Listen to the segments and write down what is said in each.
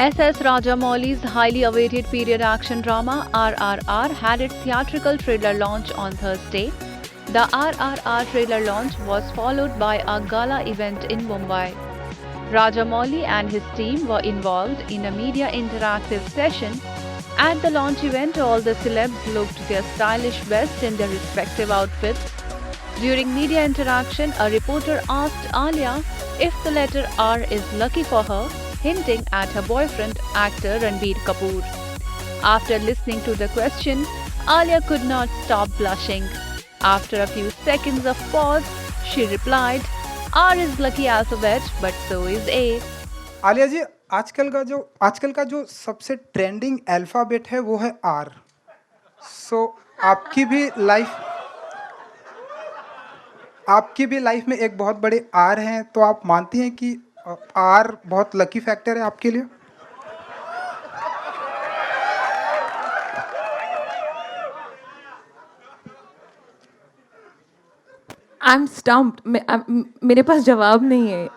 S.S. Rajamouli's highly awaited period action drama RRR had its theatrical trailer launch on Thursday. The RRR trailer launch was followed by a gala event in Mumbai. Rajamouli and his team were involved in a media interactive session. At the launch event, all the celebs looked their stylish best in their respective outfits. During media interaction, a reporter asked Alia if the letter R is lucky for her, hinting at her boyfriend, actor Ranbir Kapoor. After listening to the question, Alia could not stop blushing. After a few seconds of pause, she replied, R is lucky alphabet, but so is A. Alia जी, आजकल का जो सबसे trending alphabet है वो है are. सो आपकी भी life आपकी भी लाइफ में एक बहुत बड़े आर हैं, तो आप मानती हैं कि आर बहुत लकी फैक्टर है आपके लिए? I'm stumped. मेरे पास जवाब नहीं है.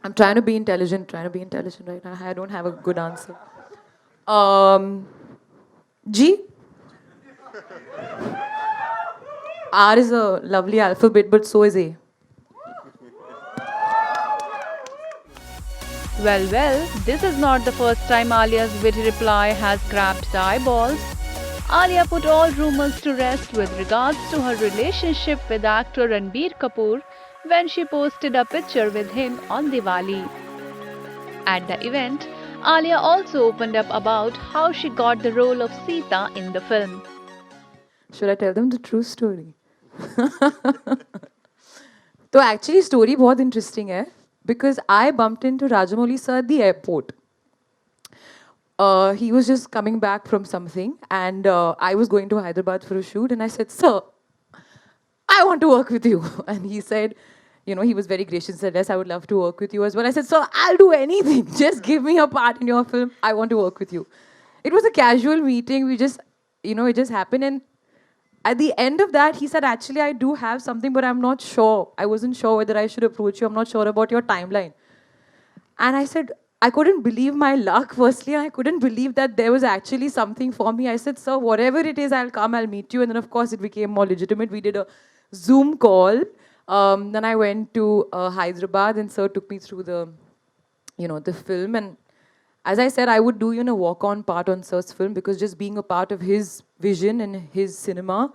I'm trying to be intelligent right now. I don't have a good answer. G. R is a lovely alphabet, but so is A. Well, this is not the first time Alia's witty reply has grabbed the eyeballs. Alia put all rumors to rest with regards to her relationship with actor Ranbir Kapoor when she posted a picture with him on Diwali. At the event, Alia also opened up about how she got the role of Sita in the film. Should I tell them the true story? तो actually story बहुत interesting है because I bumped into Rajamouli sir at the airport. He was just coming back from something and I was going to Hyderabad for a shoot and I said, sir, I want to work with you. And he said, you know, he was very gracious and said, yes, I would love to work with you as well. I said, sir, I'll do anything. Just give me a part in your film. I want to work with you. It was a casual meeting. We just, you know, it just happened. And at the end of that, he said, actually, I do have something, but I'm not sure. I wasn't sure whether I should approach you. I'm not sure about your timeline. And I said, I couldn't believe my luck, firstly. I couldn't believe that there was actually something for me. I said, sir, whatever it is, I'll come, I'll meet you. And then, of course, it became more legitimate. We did a Zoom call. Then I went to Hyderabad and sir took me through the, you know, the film. And as I said, I would do, you know, walk-on part on sir's film because just being a part of his vision and his cinema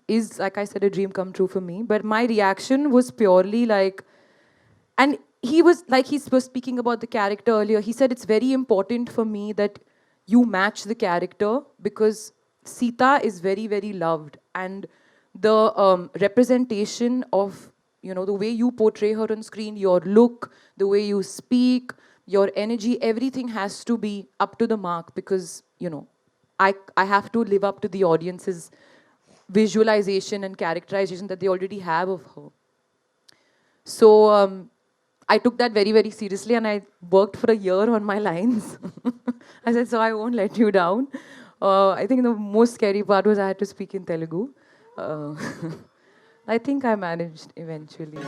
is, like I said, a dream come true for me. But my reaction was purely like, and he was speaking about the character earlier. He said, it's very important for me that you match the character because Sita is very, very loved. And the representation of, you know, the way you portray her on screen, your look, the way you speak, your energy, everything has to be up to the mark because, you know, I have to live up to the audience's visualization and characterization that they already have of her. So I took that very, very seriously and I worked for a year on my lines. I said, so I won't let you down. I think the most scary part was I had to speak in Telugu. I think I managed eventually.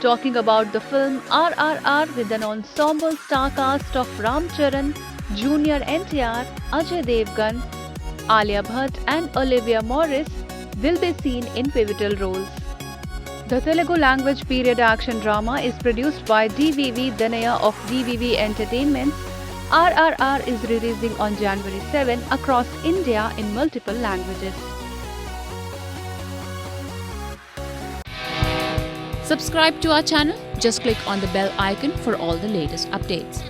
Talking about the film RRR with an ensemble star cast of Ram Charan, Junior NTR, Ajay Devgan, Alia Bhatt and Olivia Morris will be seen in pivotal roles. The Telugu language period action drama is produced by DVV Danaya of DVV Entertainments. RRR is releasing on January 7 across India in multiple languages. Subscribe to our channel. Just click on the bell icon for all the latest updates.